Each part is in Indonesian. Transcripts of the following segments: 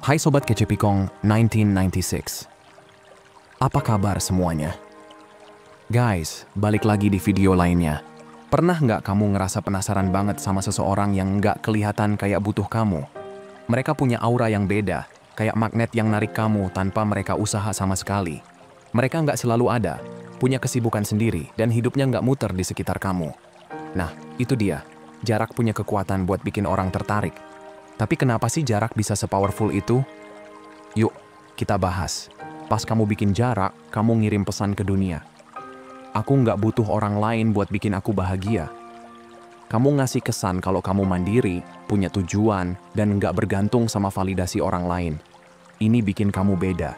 Hai Sobat Kece Pikong 1996. Apa kabar semuanya? Guys, balik lagi di video lainnya. Pernah nggak kamu ngerasa penasaran banget sama seseorang yang nggak kelihatan kayak butuh kamu? Mereka punya aura yang beda, kayak magnet yang narik kamu tanpa mereka usaha sama sekali. Mereka nggak selalu ada, punya kesibukan sendiri, dan hidupnya nggak muter di sekitar kamu. Nah, itu dia. Jarak punya kekuatan buat bikin orang tertarik. Tapi kenapa sih jarak bisa se-powerful itu? Yuk, kita bahas. Pas kamu bikin jarak, kamu ngirim pesan ke dunia. Aku nggak butuh orang lain buat bikin aku bahagia. Kamu ngasih kesan kalau kamu mandiri, punya tujuan, dan nggak bergantung sama validasi orang lain. Ini bikin kamu beda.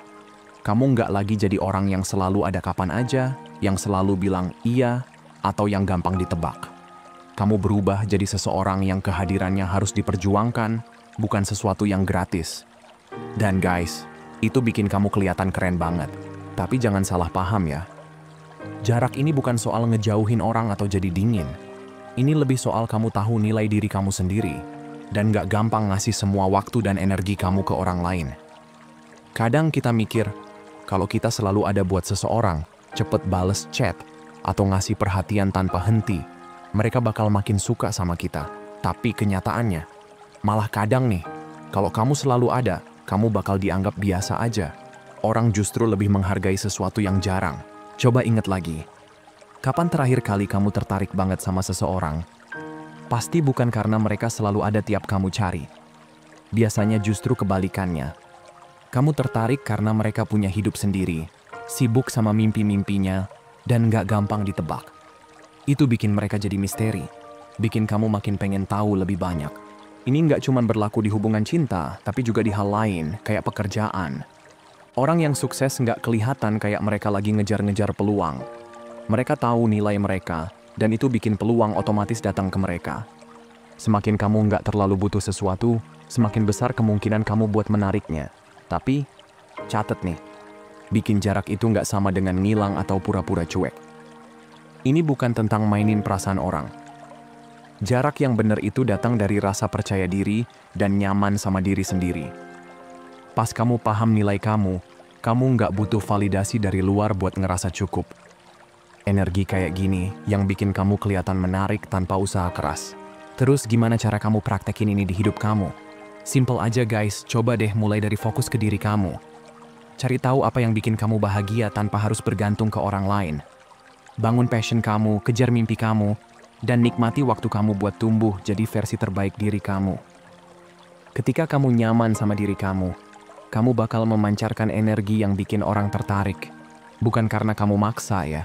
Kamu nggak lagi jadi orang yang selalu ada kapan aja, yang selalu bilang iya, atau yang gampang ditebak. Kamu berubah jadi seseorang yang kehadirannya harus diperjuangkan, bukan sesuatu yang gratis. Dan guys, itu bikin kamu kelihatan keren banget. Tapi jangan salah paham ya. Jarak ini bukan soal ngejauhin orang atau jadi dingin. Ini lebih soal kamu tahu nilai diri kamu sendiri, dan gak gampang ngasih semua waktu dan energi kamu ke orang lain. Kadang kita mikir, kalau kita selalu ada buat seseorang, cepet bales chat, atau ngasih perhatian tanpa henti, mereka bakal makin suka sama kita. Tapi kenyataannya, malah kadang nih, kalau kamu selalu ada, kamu bakal dianggap biasa aja. Orang justru lebih menghargai sesuatu yang jarang. Coba inget lagi, kapan terakhir kali kamu tertarik banget sama seseorang? Pasti bukan karena mereka selalu ada tiap kamu cari. Biasanya justru kebalikannya. Kamu tertarik karena mereka punya hidup sendiri, sibuk sama mimpi-mimpinya, dan gak gampang ditebak. Itu bikin mereka jadi misteri, bikin kamu makin pengen tahu lebih banyak. Ini nggak cuma berlaku di hubungan cinta, tapi juga di hal lain, kayak pekerjaan. Orang yang sukses nggak kelihatan kayak mereka lagi ngejar-ngejar peluang. Mereka tahu nilai mereka, dan itu bikin peluang otomatis datang ke mereka. Semakin kamu nggak terlalu butuh sesuatu, semakin besar kemungkinan kamu buat menariknya. Tapi, catet nih, bikin jarak itu nggak sama dengan ngilang atau pura-pura cuek. Ini bukan tentang mainin perasaan orang. Jarak yang benar itu datang dari rasa percaya diri dan nyaman sama diri sendiri. Pas kamu paham nilai kamu nggak butuh validasi dari luar buat ngerasa cukup. Energi kayak gini yang bikin kamu kelihatan menarik tanpa usaha keras. Terus gimana cara kamu praktekin ini di hidup kamu? Simple aja guys, coba deh mulai dari fokus ke diri kamu. Cari tahu apa yang bikin kamu bahagia tanpa harus bergantung ke orang lain. Bangun passion kamu, kejar mimpi kamu, dan nikmati waktu kamu buat tumbuh jadi versi terbaik diri kamu. Ketika kamu nyaman sama diri kamu bakal memancarkan energi yang bikin orang tertarik. Bukan karena kamu maksa ya,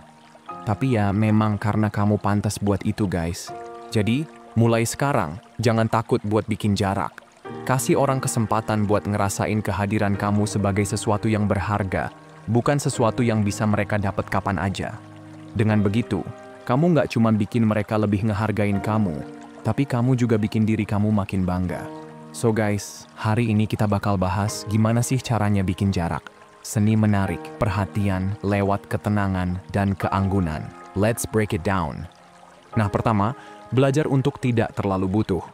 tapi ya memang karena kamu pantas buat itu guys. Jadi, mulai sekarang, jangan takut buat bikin jarak. Kasih orang kesempatan buat ngerasain kehadiran kamu sebagai sesuatu yang berharga, bukan sesuatu yang bisa mereka dapat kapan aja. Dengan begitu, kamu nggak cuma bikin mereka lebih ngehargain kamu, tapi kamu juga bikin diri kamu makin bangga. So guys, hari ini kita bakal bahas gimana sih caranya bikin jarak. Seni menarik, perhatian, lewat ketenangan, dan keanggunan. Let's break it down. Nah pertama, belajar untuk tidak terlalu butuh.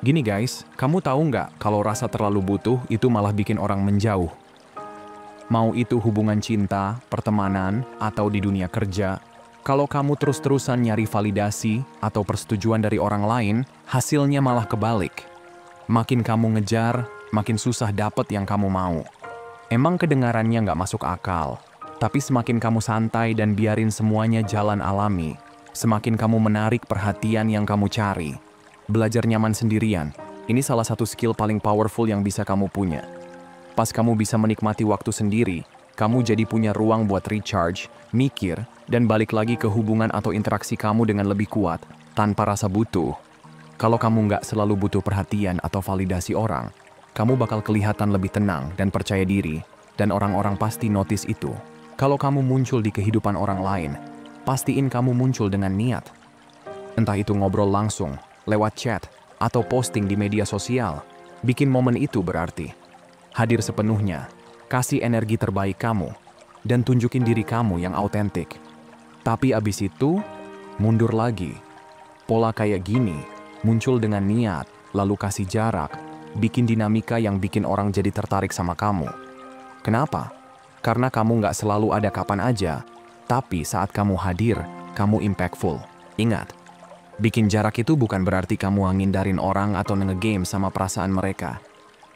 Gini guys, kamu tahu nggak kalau rasa terlalu butuh itu malah bikin orang menjauh? Mau itu hubungan cinta, pertemanan, atau di dunia kerja, kalau kamu terus-terusan nyari validasi atau persetujuan dari orang lain, hasilnya malah kebalik. Makin kamu ngejar, makin susah dapet yang kamu mau. Emang kedengarannya nggak masuk akal, tapi semakin kamu santai dan biarin semuanya jalan alami, semakin kamu menarik perhatian yang kamu cari. Belajar nyaman sendirian, ini salah satu skill paling powerful yang bisa kamu punya. Pas kamu bisa menikmati waktu sendiri, kamu jadi punya ruang buat recharge, mikir, dan balik lagi ke hubungan atau interaksi kamu dengan lebih kuat, tanpa rasa butuh. Kalau kamu nggak selalu butuh perhatian atau validasi orang, kamu bakal kelihatan lebih tenang dan percaya diri, dan orang-orang pasti notice itu. Kalau kamu muncul di kehidupan orang lain, pastiin kamu muncul dengan niat. Entah itu ngobrol langsung, lewat chat, atau posting di media sosial, bikin momen itu berarti. Hadir sepenuhnya, kasih energi terbaik kamu, dan tunjukin diri kamu yang autentik. Tapi abis itu, mundur lagi. Pola kayak gini, muncul dengan niat, lalu kasih jarak, bikin dinamika yang bikin orang jadi tertarik sama kamu. Kenapa? Karena kamu nggak selalu ada kapan aja, tapi saat kamu hadir, kamu impactful. Ingat, bikin jarak itu bukan berarti kamu ngindarin orang atau nge-game sama perasaan mereka.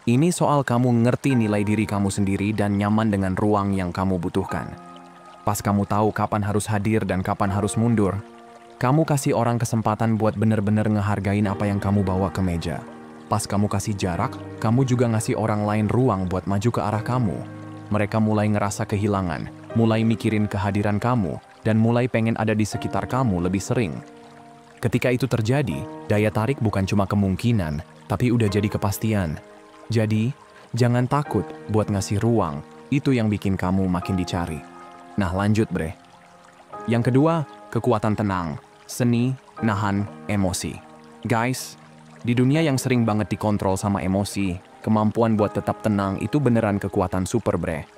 Ini soal kamu ngerti nilai diri kamu sendiri dan nyaman dengan ruang yang kamu butuhkan. Pas kamu tahu kapan harus hadir dan kapan harus mundur, kamu kasih orang kesempatan buat bener-bener ngehargain apa yang kamu bawa ke meja. Pas kamu kasih jarak, kamu juga ngasih orang lain ruang buat maju ke arah kamu. Mereka mulai ngerasa kehilangan, mulai mikirin kehadiran kamu, dan mulai pengen ada di sekitar kamu lebih sering. Ketika itu terjadi, daya tarik bukan cuma kemungkinan, tapi udah jadi kepastian. Jadi, jangan takut buat ngasih ruang, itu yang bikin kamu makin dicari. Nah lanjut bre. Yang kedua, kekuatan tenang, seni, nahan, emosi. Guys, di dunia yang sering banget dikontrol sama emosi, kemampuan buat tetap tenang itu beneran kekuatan super bre.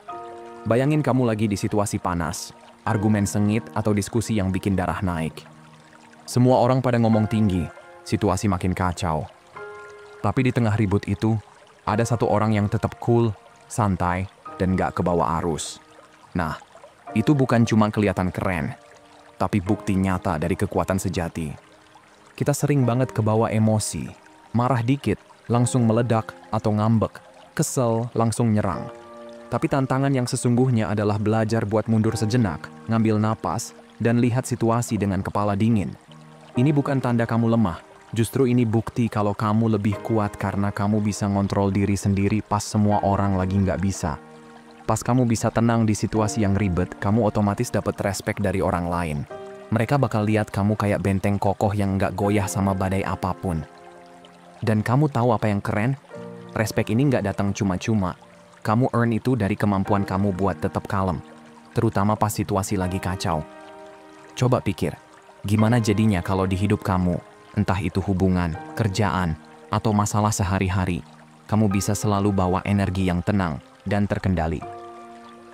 Bayangin kamu lagi di situasi panas, argumen sengit atau diskusi yang bikin darah naik. Semua orang pada ngomong tinggi, situasi makin kacau. Tapi di tengah ribut itu, ada satu orang yang tetap cool, santai, dan gak kebawa arus. Nah, itu bukan cuma kelihatan keren, tapi bukti nyata dari kekuatan sejati. Kita sering banget kebawa emosi, marah dikit, langsung meledak atau ngambek, kesel, langsung nyerang. Tapi tantangan yang sesungguhnya adalah belajar buat mundur sejenak, ngambil napas, dan lihat situasi dengan kepala dingin. Ini bukan tanda kamu lemah, justru ini bukti kalau kamu lebih kuat karena kamu bisa ngontrol diri sendiri pas semua orang lagi nggak bisa. Pas kamu bisa tenang di situasi yang ribet, kamu otomatis dapat respect dari orang lain. Mereka bakal lihat kamu kayak benteng kokoh yang nggak goyah sama badai apapun. Dan kamu tahu apa yang keren? Respect ini nggak datang cuma-cuma. Kamu earn itu dari kemampuan kamu buat tetap kalem, terutama pas situasi lagi kacau. Coba pikir, gimana jadinya kalau di hidup kamu, entah itu hubungan, kerjaan, atau masalah sehari-hari, kamu bisa selalu bawa energi yang tenang dan terkendali.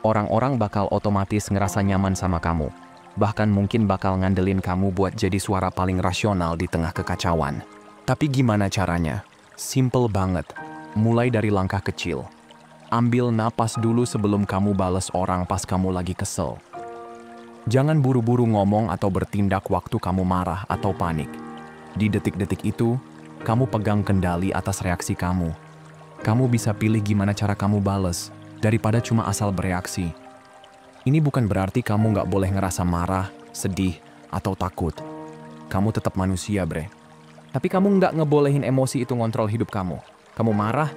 Orang-orang bakal otomatis ngerasa nyaman sama kamu, bahkan mungkin bakal ngandelin kamu buat jadi suara paling rasional di tengah kekacauan. Tapi gimana caranya? Simple banget, mulai dari langkah kecil. Ambil napas dulu sebelum kamu bales orang pas kamu lagi kesel. Jangan buru-buru ngomong atau bertindak waktu kamu marah atau panik. Di detik-detik itu, kamu pegang kendali atas reaksi kamu. Kamu bisa pilih gimana cara kamu bales, daripada cuma asal bereaksi. Ini bukan berarti kamu nggak boleh ngerasa marah, sedih, atau takut. Kamu tetap manusia, bre. Tapi kamu nggak ngebolehin emosi itu ngontrol hidup kamu. Kamu marah,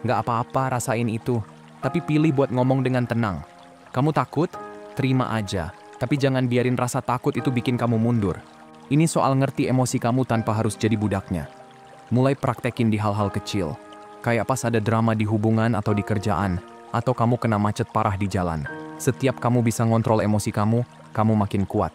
nggak apa-apa rasain itu. Tapi pilih buat ngomong dengan tenang. Kamu takut? Terima aja. Tapi jangan biarin rasa takut itu bikin kamu mundur. Ini soal ngerti emosi kamu tanpa harus jadi budaknya. Mulai praktekin di hal-hal kecil. Kayak pas ada drama di hubungan atau di kerjaan, atau kamu kena macet parah di jalan. Setiap kamu bisa ngontrol emosi kamu makin kuat.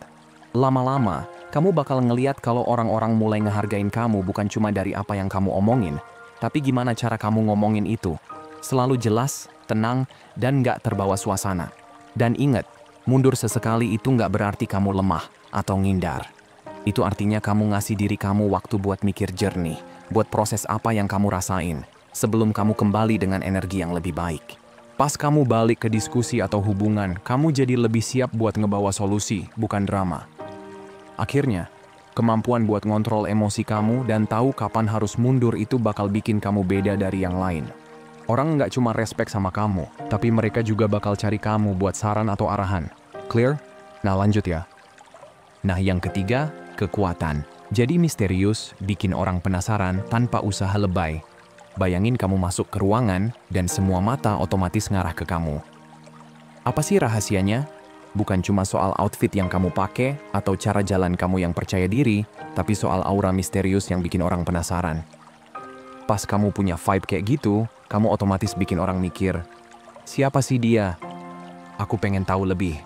Lama-lama, kamu bakal ngeliat kalau orang-orang mulai ngehargain kamu bukan cuma dari apa yang kamu omongin, tapi gimana cara kamu ngomongin itu. Selalu jelas, tenang, dan nggak terbawa suasana. Dan ingat, mundur sesekali itu nggak berarti kamu lemah atau ngindar. Itu artinya kamu ngasih diri kamu waktu buat mikir jernih, buat proses apa yang kamu rasain, sebelum kamu kembali dengan energi yang lebih baik. Pas kamu balik ke diskusi atau hubungan, kamu jadi lebih siap buat ngebawa solusi, bukan drama. Akhirnya, kemampuan buat ngontrol emosi kamu dan tahu kapan harus mundur itu bakal bikin kamu beda dari yang lain. Orang nggak cuma respect sama kamu, tapi mereka juga bakal cari kamu buat saran atau arahan. Clear? Nah lanjut ya. Nah yang ketiga, kekuatan. Jadi misterius, bikin orang penasaran tanpa usaha lebay. Bayangin kamu masuk ke ruangan dan semua mata otomatis ngarah ke kamu. Apa sih rahasianya? Bukan cuma soal outfit yang kamu pakai atau cara jalan kamu yang percaya diri, tapi soal aura misterius yang bikin orang penasaran. Pas kamu punya vibe kayak gitu, kamu otomatis bikin orang mikir, siapa sih dia? Aku pengen tahu lebih.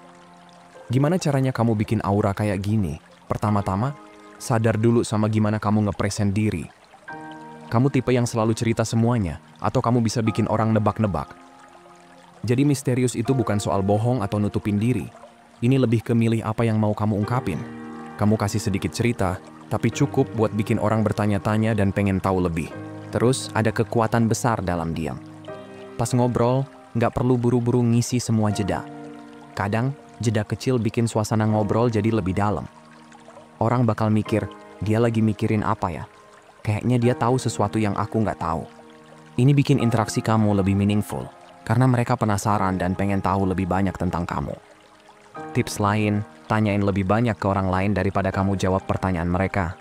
Gimana caranya kamu bikin aura kayak gini? Pertama-tama, sadar dulu sama gimana kamu ngepresent diri. Kamu tipe yang selalu cerita semuanya, atau kamu bisa bikin orang nebak-nebak. Jadi misterius itu bukan soal bohong atau nutupin diri. Ini lebih ke milih apa yang mau kamu ungkapin. Kamu kasih sedikit cerita, tapi cukup buat bikin orang bertanya-tanya dan pengen tahu lebih. Terus ada kekuatan besar dalam diam. Pas ngobrol, nggak perlu buru-buru ngisi semua jeda. Kadang, jeda kecil bikin suasana ngobrol jadi lebih dalam. Orang bakal mikir, dia lagi mikirin apa ya? Kayaknya dia tahu sesuatu yang aku nggak tahu. Ini bikin interaksi kamu lebih meaningful, karena mereka penasaran dan pengen tahu lebih banyak tentang kamu. Tips lain, tanyain lebih banyak ke orang lain daripada kamu jawab pertanyaan mereka.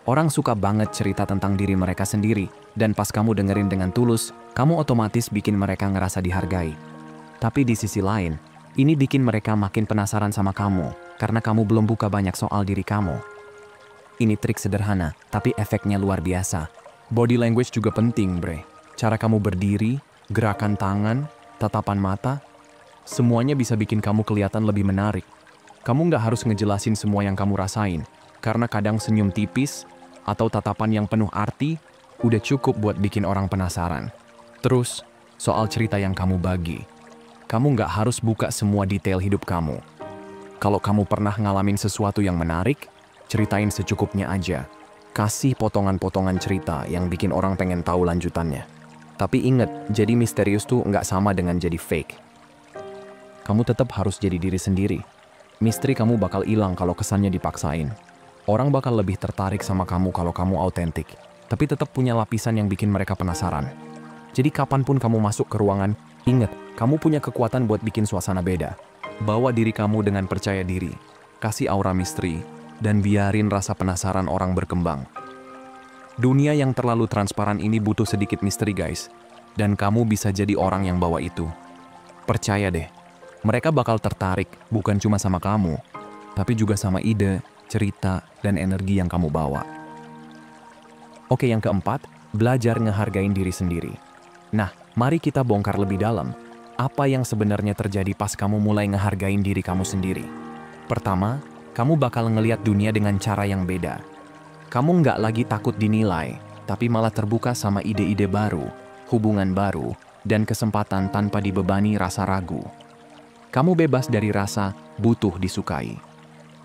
Orang suka banget cerita tentang diri mereka sendiri, dan pas kamu dengerin dengan tulus, kamu otomatis bikin mereka ngerasa dihargai. Tapi di sisi lain, ini bikin mereka makin penasaran sama kamu, karena kamu belum buka banyak soal diri kamu. Ini trik sederhana, tapi efeknya luar biasa. Body language juga penting, bre. Cara kamu berdiri, gerakan tangan, tatapan mata, semuanya bisa bikin kamu kelihatan lebih menarik. Kamu nggak harus ngejelasin semua yang kamu rasain, karena kadang senyum tipis atau tatapan yang penuh arti udah cukup buat bikin orang penasaran. Terus, soal cerita yang kamu bagi. Kamu nggak harus buka semua detail hidup kamu. Kalau kamu pernah ngalamin sesuatu yang menarik, ceritain secukupnya aja. Kasih potongan-potongan cerita yang bikin orang pengen tahu lanjutannya. Tapi inget, jadi misterius tuh nggak sama dengan jadi fake. Kamu tetap harus jadi diri sendiri. Misteri kamu bakal hilang kalau kesannya dipaksain. Orang bakal lebih tertarik sama kamu kalau kamu autentik, tapi tetap punya lapisan yang bikin mereka penasaran. Jadi kapanpun kamu masuk ke ruangan, ingat, kamu punya kekuatan buat bikin suasana beda. Bawa diri kamu dengan percaya diri, kasih aura misteri, dan biarin rasa penasaran orang berkembang. Dunia yang terlalu transparan ini butuh sedikit misteri, guys. Dan kamu bisa jadi orang yang bawa itu. Percaya deh, mereka bakal tertarik bukan cuma sama kamu, tapi juga sama ide, cerita, dan energi yang kamu bawa. Oke, yang keempat, belajar ngehargain diri sendiri. Nah, mari kita bongkar lebih dalam. Apa yang sebenarnya terjadi pas kamu mulai ngehargain diri kamu sendiri? Pertama, kamu bakal ngelihat dunia dengan cara yang beda. Kamu nggak lagi takut dinilai, tapi malah terbuka sama ide-ide baru, hubungan baru, dan kesempatan tanpa dibebani rasa ragu. Kamu bebas dari rasa butuh disukai.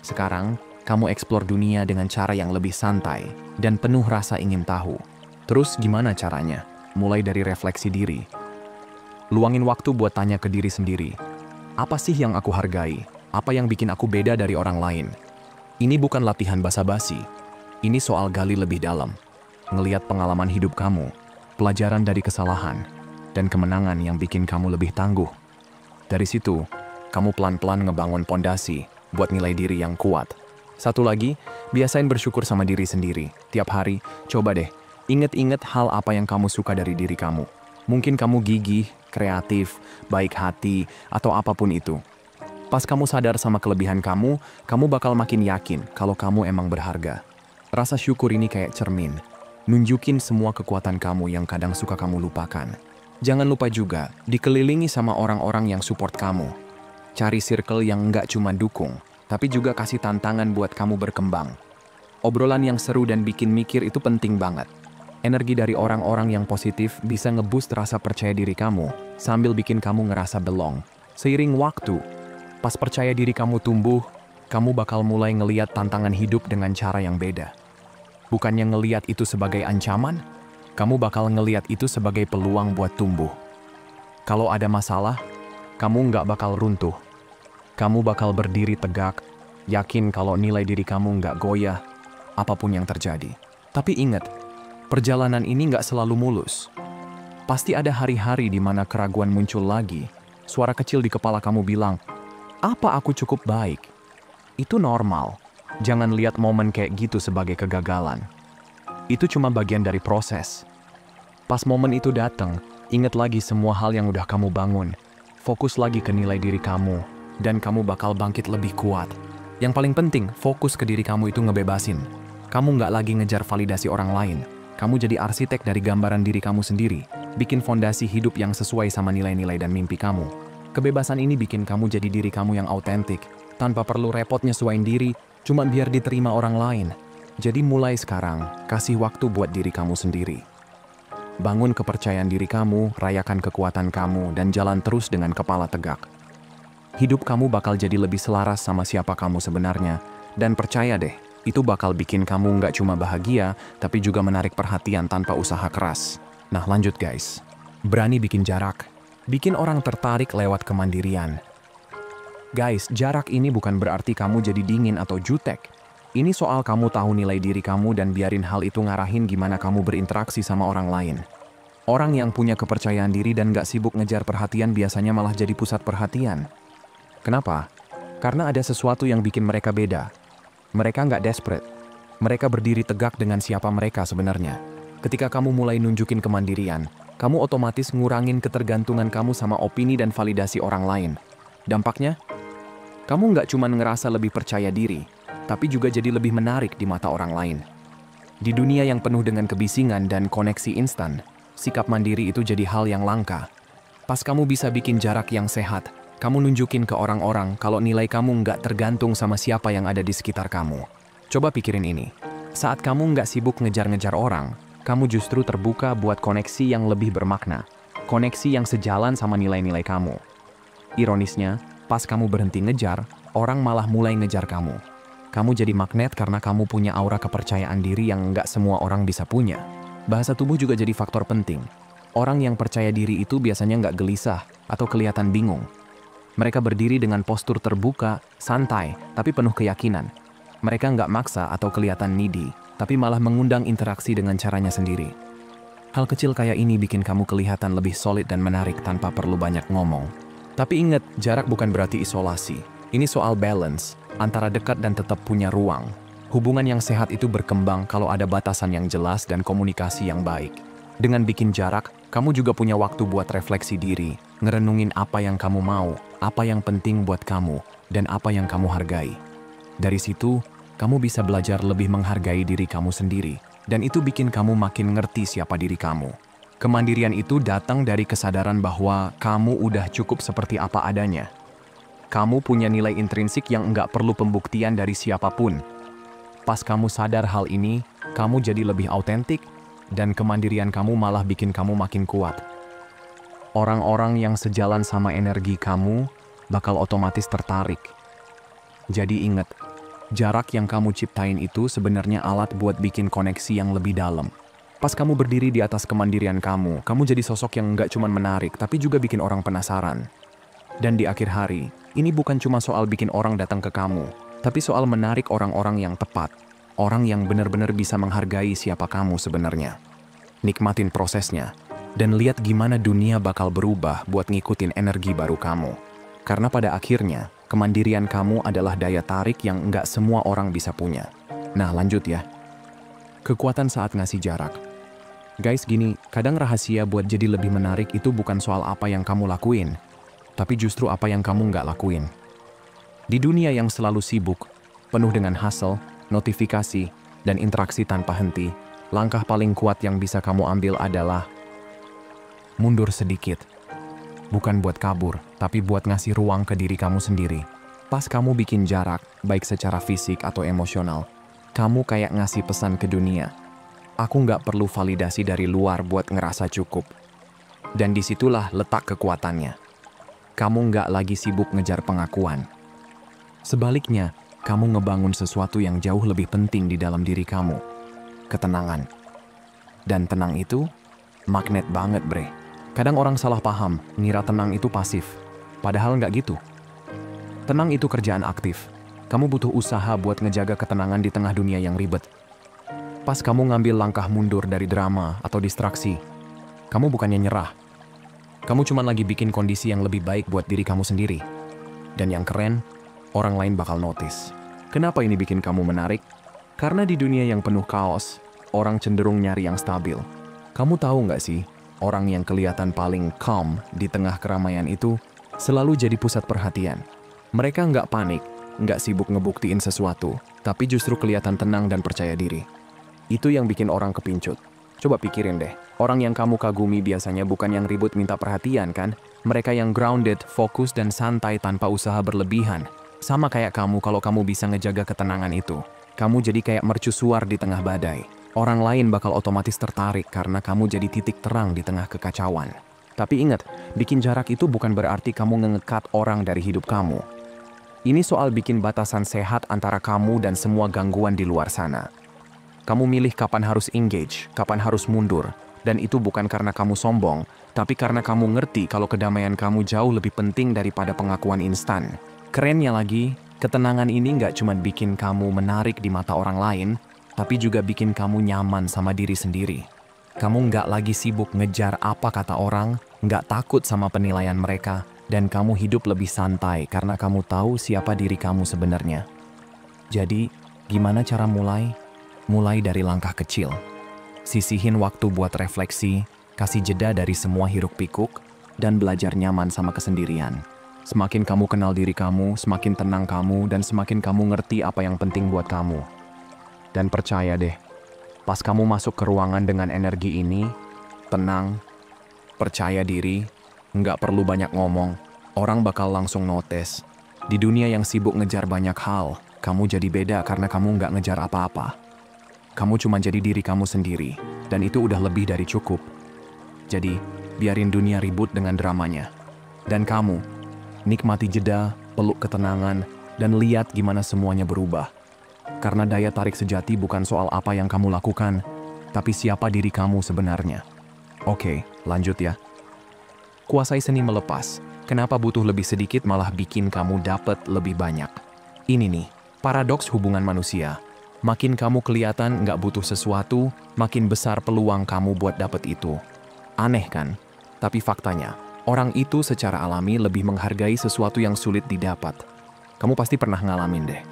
Sekarang, kamu eksplor dunia dengan cara yang lebih santai dan penuh rasa ingin tahu. Terus gimana caranya? Mulai dari refleksi diri. Luangin waktu buat tanya ke diri sendiri. Apa sih yang aku hargai? Apa yang bikin aku beda dari orang lain? Ini bukan latihan basa-basi. Ini soal gali lebih dalam. Ngeliat pengalaman hidup kamu, pelajaran dari kesalahan, dan kemenangan yang bikin kamu lebih tangguh. Dari situ, kamu pelan-pelan ngebangun pondasi buat nilai diri yang kuat. Satu lagi, biasain bersyukur sama diri sendiri. Tiap hari, coba deh, inget-inget hal apa yang kamu suka dari diri kamu. Mungkin kamu gigih, kreatif, baik hati, atau apapun itu. Pas kamu sadar sama kelebihan kamu bakal makin yakin kalau kamu emang berharga. Rasa syukur ini kayak cermin. Nunjukin semua kekuatan kamu yang kadang suka kamu lupakan. Jangan lupa juga, dikelilingi sama orang-orang yang support kamu. Cari circle yang nggak cuma dukung, tapi juga kasih tantangan buat kamu berkembang. Obrolan yang seru dan bikin mikir itu penting banget. Energi dari orang-orang yang positif bisa ngeboost rasa percaya diri kamu, sambil bikin kamu ngerasa belong. Seiring waktu, pas percaya diri kamu tumbuh, kamu bakal mulai ngeliat tantangan hidup dengan cara yang beda. Bukannya ngeliat itu sebagai ancaman, kamu bakal ngeliat itu sebagai peluang buat tumbuh. Kalau ada masalah, kamu nggak bakal runtuh. Kamu bakal berdiri tegak, yakin kalau nilai diri kamu nggak goyah, apapun yang terjadi. Tapi ingat, perjalanan ini nggak selalu mulus. Pasti ada hari-hari di mana keraguan muncul lagi. Suara kecil di kepala kamu bilang, "Apa aku cukup baik?" Itu normal. Jangan lihat momen kayak gitu sebagai kegagalan. Itu cuma bagian dari proses. Pas momen itu datang, ingat lagi semua hal yang udah kamu bangun. Fokus lagi ke nilai diri kamu, dan kamu bakal bangkit lebih kuat. Yang paling penting, fokus ke diri kamu itu ngebebasin. Kamu nggak lagi ngejar validasi orang lain. Kamu jadi arsitek dari gambaran diri kamu sendiri. Bikin fondasi hidup yang sesuai sama nilai-nilai dan mimpi kamu. Kebebasan ini bikin kamu jadi diri kamu yang autentik, tanpa perlu repot nyesuain diri, cuma biar diterima orang lain. Jadi mulai sekarang, kasih waktu buat diri kamu sendiri. Bangun kepercayaan diri kamu, rayakan kekuatan kamu, dan jalan terus dengan kepala tegak. Hidup kamu bakal jadi lebih selaras sama siapa kamu sebenarnya, dan percaya deh, Itu bakal bikin kamu nggak cuma bahagia, tapi juga menarik perhatian tanpa usaha keras. Nah lanjut guys. Berani bikin jarak. Bikin orang tertarik lewat kemandirian. Guys, jarak ini bukan berarti kamu jadi dingin atau jutek. Ini soal kamu tahu nilai diri kamu dan biarin hal itu ngarahin gimana kamu berinteraksi sama orang lain. Orang yang punya kepercayaan diri dan gak sibuk ngejar perhatian biasanya malah jadi pusat perhatian. Kenapa? Karena ada sesuatu yang bikin mereka beda. Mereka nggak desperate. Mereka berdiri tegak dengan siapa mereka sebenarnya. Ketika kamu mulai nunjukin kemandirian, kamu otomatis ngurangin ketergantungan kamu sama opini dan validasi orang lain. Dampaknya, kamu nggak cuma ngerasa lebih percaya diri, tapi juga jadi lebih menarik di mata orang lain. Di dunia yang penuh dengan kebisingan dan koneksi instan, sikap mandiri itu jadi hal yang langka. Pas kamu bisa bikin jarak yang sehat, kamu nunjukin ke orang-orang kalau nilai kamu nggak tergantung sama siapa yang ada di sekitar kamu. Coba pikirin ini. Saat kamu nggak sibuk ngejar-ngejar orang, kamu justru terbuka buat koneksi yang lebih bermakna. Koneksi yang sejalan sama nilai-nilai kamu. Ironisnya, pas kamu berhenti ngejar, orang malah mulai ngejar kamu. Kamu jadi magnet karena kamu punya aura kepercayaan diri yang nggak semua orang bisa punya. Bahasa tubuh juga jadi faktor penting. Orang yang percaya diri itu biasanya nggak gelisah atau kelihatan bingung. Mereka berdiri dengan postur terbuka, santai, tapi penuh keyakinan. Mereka nggak maksa atau kelihatan needy, tapi malah mengundang interaksi dengan caranya sendiri. Hal kecil kayak ini bikin kamu kelihatan lebih solid dan menarik tanpa perlu banyak ngomong. Tapi ingat, jarak bukan berarti isolasi. Ini soal balance, antara dekat dan tetap punya ruang. Hubungan yang sehat itu berkembang kalau ada batasan yang jelas dan komunikasi yang baik. Dengan bikin jarak, kamu juga punya waktu buat refleksi diri, ngerenungin apa yang kamu mau, apa yang penting buat kamu, dan apa yang kamu hargai. Dari situ, kamu bisa belajar lebih menghargai diri kamu sendiri, dan itu bikin kamu makin ngerti siapa diri kamu. Kemandirian itu datang dari kesadaran bahwa kamu udah cukup seperti apa adanya. Kamu punya nilai intrinsik yang nggak perlu pembuktian dari siapapun. Pas kamu sadar hal ini, kamu jadi lebih autentik, dan kemandirian kamu malah bikin kamu makin kuat. Orang-orang yang sejalan sama energi kamu bakal otomatis tertarik. Jadi ingat, jarak yang kamu ciptain itu sebenarnya alat buat bikin koneksi yang lebih dalam. Pas kamu berdiri di atas kemandirian kamu jadi sosok yang nggak cuma menarik, tapi juga bikin orang penasaran. Dan di akhir hari, ini bukan cuma soal bikin orang datang ke kamu, tapi soal menarik orang-orang yang tepat. Orang yang benar-benar bisa menghargai siapa kamu sebenarnya. Nikmatin prosesnya, dan lihat gimana dunia bakal berubah buat ngikutin energi baru kamu. Karena pada akhirnya, kemandirian kamu adalah daya tarik yang nggak semua orang bisa punya. Nah lanjut ya. Kekuatan saat ngasih jarak. Guys gini, kadang rahasia buat jadi lebih menarik itu bukan soal apa yang kamu lakuin, tapi justru apa yang kamu nggak lakuin. Di dunia yang selalu sibuk, penuh dengan hustle, notifikasi, dan interaksi tanpa henti, langkah paling kuat yang bisa kamu ambil adalah mundur sedikit. Bukan buat kabur, tapi buat ngasih ruang ke diri kamu sendiri. Pas kamu bikin jarak, baik secara fisik atau emosional, kamu kayak ngasih pesan ke dunia. Aku nggak perlu validasi dari luar buat ngerasa cukup. Dan disitulah letak kekuatannya. Kamu nggak lagi sibuk ngejar pengakuan. Sebaliknya, kamu ngebangun sesuatu yang jauh lebih penting di dalam diri kamu. Ketenangan. Dan tenang itu, magnet banget bre. Kadang orang salah paham, ngira tenang itu pasif. Padahal nggak gitu. Tenang itu kerjaan aktif. Kamu butuh usaha buat ngejaga ketenangan di tengah dunia yang ribet. Pas kamu ngambil langkah mundur dari drama atau distraksi, kamu bukannya nyerah. Kamu cuma lagi bikin kondisi yang lebih baik buat diri kamu sendiri. Dan yang keren, orang lain bakal notice. Kenapa ini bikin kamu menarik? Karena di dunia yang penuh kaos, orang cenderung nyari yang stabil. Kamu tahu nggak sih, orang yang kelihatan paling calm di tengah keramaian itu selalu jadi pusat perhatian. Mereka nggak panik, nggak sibuk ngebuktiin sesuatu, tapi justru kelihatan tenang dan percaya diri. Itu yang bikin orang kepincut. Coba pikirin deh, orang yang kamu kagumi biasanya bukan yang ribut minta perhatian kan? Mereka yang grounded, fokus, dan santai tanpa usaha berlebihan. Sama kayak kamu kalau kamu bisa ngejaga ketenangan itu. Kamu jadi kayak mercusuar di tengah badai. Orang lain bakal otomatis tertarik karena kamu jadi titik terang di tengah kekacauan. Tapi ingat, bikin jarak itu bukan berarti kamu ngekat orang dari hidup kamu. Ini soal bikin batasan sehat antara kamu dan semua gangguan di luar sana. Kamu milih kapan harus engage, kapan harus mundur. Dan itu bukan karena kamu sombong, tapi karena kamu ngerti kalau kedamaian kamu jauh lebih penting daripada pengakuan instan. Kerennya lagi, ketenangan ini nggak cuma bikin kamu menarik di mata orang lain, tapi juga bikin kamu nyaman sama diri sendiri. Kamu nggak lagi sibuk ngejar apa kata orang, nggak takut sama penilaian mereka, dan kamu hidup lebih santai karena kamu tahu siapa diri kamu sebenarnya. Jadi, gimana cara mulai? Mulai dari langkah kecil. Sisihin waktu buat refleksi, kasih jeda dari semua hiruk-pikuk, dan belajar nyaman sama kesendirian. Semakin kamu kenal diri kamu, semakin tenang kamu, dan semakin kamu ngerti apa yang penting buat kamu. Dan percaya deh, pas kamu masuk ke ruangan dengan energi ini, tenang, percaya diri, nggak perlu banyak ngomong, orang bakal langsung notice. Di dunia yang sibuk ngejar banyak hal, kamu jadi beda karena kamu nggak ngejar apa-apa. Kamu cuma jadi diri kamu sendiri, dan itu udah lebih dari cukup. Jadi, biarin dunia ribut dengan dramanya. Dan kamu, nikmati jeda, peluk ketenangan, dan lihat gimana semuanya berubah. Karena daya tarik sejati bukan soal apa yang kamu lakukan, tapi siapa diri kamu sebenarnya. Oke, lanjut ya. Kuasai seni melepas. Kenapa butuh lebih sedikit malah bikin kamu dapat lebih banyak? Ini nih, paradoks hubungan manusia. Makin kamu kelihatan nggak butuh sesuatu, makin besar peluang kamu buat dapet itu. Aneh kan? Tapi faktanya, orang itu secara alami lebih menghargai sesuatu yang sulit didapat. Kamu pasti pernah ngalamin deh.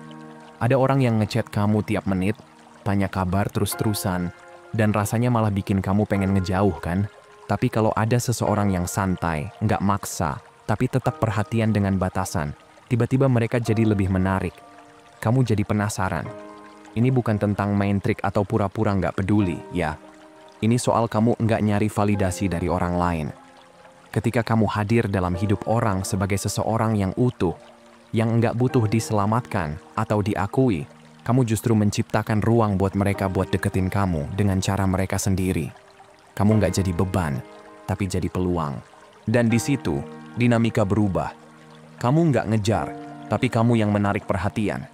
Ada orang yang ngechat kamu tiap menit, tanya kabar terus-terusan, dan rasanya malah bikin kamu pengen ngejauh kan? Tapi kalau ada seseorang yang santai, nggak maksa, tapi tetap perhatian dengan batasan, tiba-tiba mereka jadi lebih menarik. Kamu jadi penasaran. Ini bukan tentang main trik atau pura-pura nggak peduli, ya. Ini soal kamu nggak nyari validasi dari orang lain. Ketika kamu hadir dalam hidup orang sebagai seseorang yang utuh, yang nggak butuh diselamatkan atau diakui, kamu justru menciptakan ruang buat mereka buat deketin kamu dengan cara mereka sendiri. Kamu nggak jadi beban, tapi jadi peluang. Dan di situ, dinamika berubah. Kamu nggak ngejar, tapi kamu yang menarik perhatian.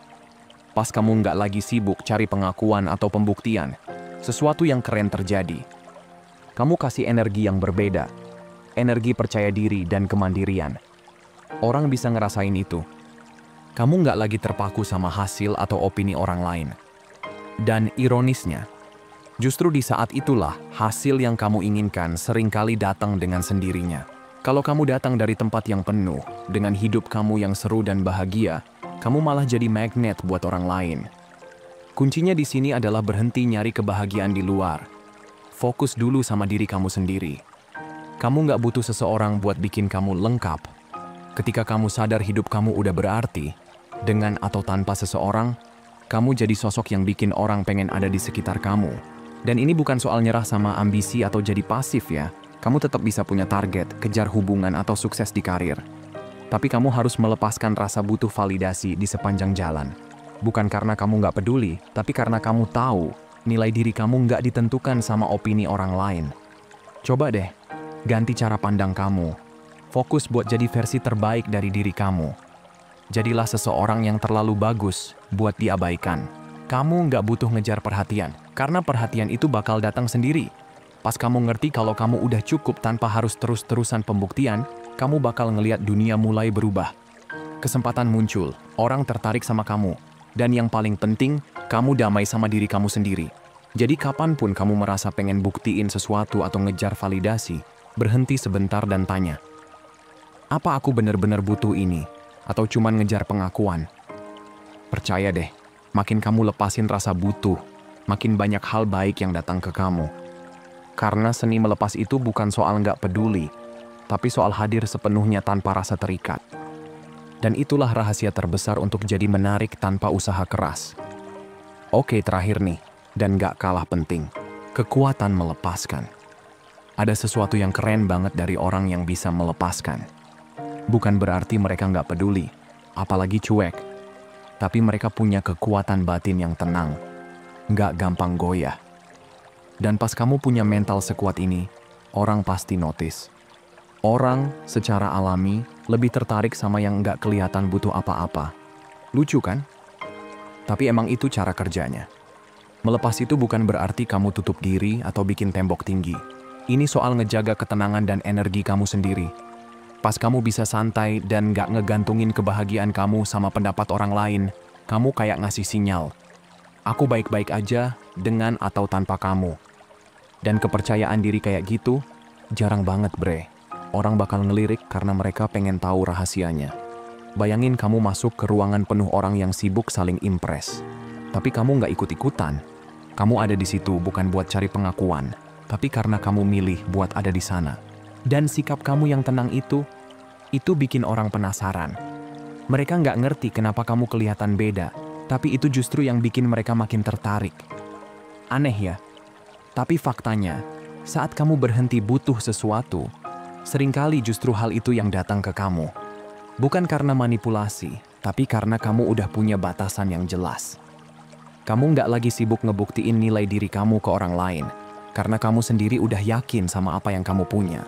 Pas kamu nggak lagi sibuk cari pengakuan atau pembuktian, sesuatu yang keren terjadi. Kamu kasih energi yang berbeda, energi percaya diri dan kemandirian. Orang bisa ngerasain itu. Kamu nggak lagi terpaku sama hasil atau opini orang lain. Dan ironisnya, justru di saat itulah hasil yang kamu inginkan seringkali datang dengan sendirinya. Kalau kamu datang dari tempat yang penuh, dengan hidup kamu yang seru dan bahagia, kamu malah jadi magnet buat orang lain. Kuncinya di sini adalah berhenti nyari kebahagiaan di luar. Fokus dulu sama diri kamu sendiri. Kamu nggak butuh seseorang buat bikin kamu lengkap. Ketika kamu sadar hidup kamu udah berarti, dengan atau tanpa seseorang, kamu jadi sosok yang bikin orang pengen ada di sekitar kamu. Dan ini bukan soal nyerah sama ambisi atau jadi pasif ya. Kamu tetap bisa punya target, kejar hubungan atau sukses di karir. Tapi kamu harus melepaskan rasa butuh validasi di sepanjang jalan. Bukan karena kamu nggak peduli, tapi karena kamu tahu nilai diri kamu nggak ditentukan sama opini orang lain. Coba deh, ganti cara pandang kamu. Fokus buat jadi versi terbaik dari diri kamu. Jadilah seseorang yang terlalu bagus buat diabaikan. Kamu nggak butuh ngejar perhatian, karena perhatian itu bakal datang sendiri. Pas kamu ngerti kalau kamu udah cukup tanpa harus terus-terusan pembuktian, kamu bakal ngelihat dunia mulai berubah. Kesempatan muncul, orang tertarik sama kamu. Dan yang paling penting, kamu damai sama diri kamu sendiri. Jadi kapanpun kamu merasa pengen buktiin sesuatu atau ngejar validasi, berhenti sebentar dan tanya, apa aku benar-benar butuh ini? Atau cuman ngejar pengakuan? Percaya deh, makin kamu lepasin rasa butuh, makin banyak hal baik yang datang ke kamu. Karena seni melepas itu bukan soal nggak peduli, tapi soal hadir sepenuhnya tanpa rasa terikat. Dan itulah rahasia terbesar untuk jadi menarik tanpa usaha keras. Oke, terakhir nih, dan nggak kalah penting, kekuatan melepaskan. Ada sesuatu yang keren banget dari orang yang bisa melepaskan. Bukan berarti mereka nggak peduli, apalagi cuek. Tapi mereka punya kekuatan batin yang tenang, nggak gampang goyah. Dan pas kamu punya mental sekuat ini, orang pasti notice. Orang secara alami lebih tertarik sama yang nggak kelihatan butuh apa-apa. Lucu kan? Tapi emang itu cara kerjanya. Melepas itu bukan berarti kamu tutup diri atau bikin tembok tinggi. Ini soal ngejaga ketenangan dan energi kamu sendiri. Pas kamu bisa santai dan gak ngegantungin kebahagiaan kamu sama pendapat orang lain, kamu kayak ngasih sinyal. Aku baik-baik aja dengan atau tanpa kamu. Dan kepercayaan diri kayak gitu, jarang banget bre. Orang bakal ngelirik karena mereka pengen tahu rahasianya. Bayangin kamu masuk ke ruangan penuh orang yang sibuk saling impress. Tapi kamu gak ikut-ikutan. Kamu ada di situ bukan buat cari pengakuan, tapi karena kamu milih buat ada di sana. Dan sikap kamu yang tenang itu bikin orang penasaran. Mereka nggak ngerti kenapa kamu kelihatan beda, tapi itu justru yang bikin mereka makin tertarik. Aneh ya? Tapi faktanya, saat kamu berhenti butuh sesuatu, seringkali justru hal itu yang datang ke kamu. Bukan karena manipulasi, tapi karena kamu udah punya batasan yang jelas. Kamu nggak lagi sibuk ngebuktiin nilai diri kamu ke orang lain, karena kamu sendiri udah yakin sama apa yang kamu punya.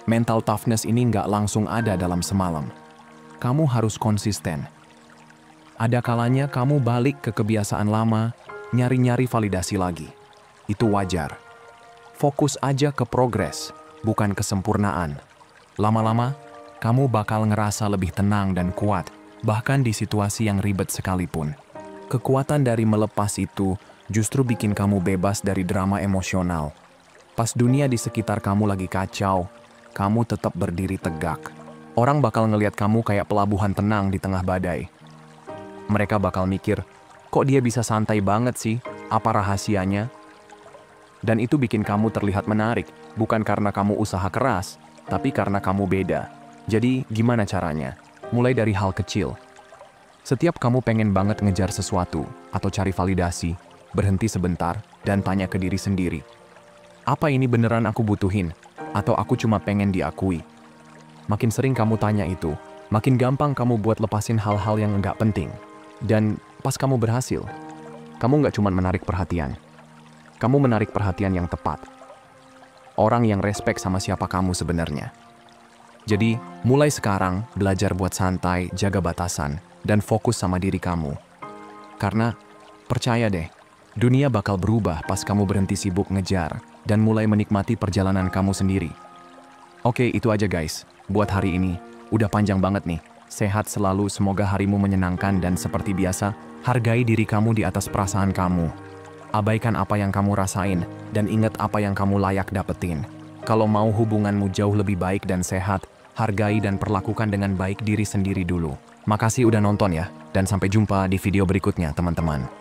Mental toughness ini nggak langsung ada dalam semalam. Kamu harus konsisten. Ada kalanya kamu balik ke kebiasaan lama, nyari-nyari validasi lagi. Itu wajar. Fokus aja ke progres, bukan kesempurnaan. Lama-lama, kamu bakal ngerasa lebih tenang dan kuat, bahkan di situasi yang ribet sekalipun. Kekuatan dari melepas itu justru bikin kamu bebas dari drama emosional. Pas dunia di sekitar kamu lagi kacau, kamu tetap berdiri tegak. Orang bakal ngelihat kamu kayak pelabuhan tenang di tengah badai. Mereka bakal mikir, kok dia bisa santai banget sih? Apa rahasianya? Dan itu bikin kamu terlihat menarik, bukan karena kamu usaha keras, tapi karena kamu beda. Jadi, gimana caranya? Mulai dari hal kecil. Setiap kamu pengen banget ngejar sesuatu atau cari validasi, berhenti sebentar dan tanya ke diri sendiri. Apa ini beneran aku butuhin? Atau aku cuma pengen diakui? Makin sering kamu tanya itu, makin gampang kamu buat lepasin hal-hal yang nggak penting. Dan pas kamu berhasil, kamu nggak cuma menarik perhatian. Kamu menarik perhatian yang tepat. Orang yang respect sama siapa kamu sebenarnya. Jadi, mulai sekarang belajar buat santai, jaga batasan, dan fokus sama diri kamu. Karena, percaya deh, dunia bakal berubah pas kamu berhenti sibuk ngejar dan mulai menikmati perjalanan kamu sendiri. Oke, itu aja guys. Buat hari ini, udah panjang banget nih. Sehat selalu, semoga harimu menyenangkan dan seperti biasa, hargai diri kamu di atas perasaan kamu. Abaikan apa yang kamu rasain dan ingat apa yang kamu layak dapetin. Kalau mau hubunganmu jauh lebih baik dan sehat, hargai dan perlakukan dengan baik diri sendiri dulu. Makasih udah nonton ya, dan sampai jumpa di video berikutnya teman-teman.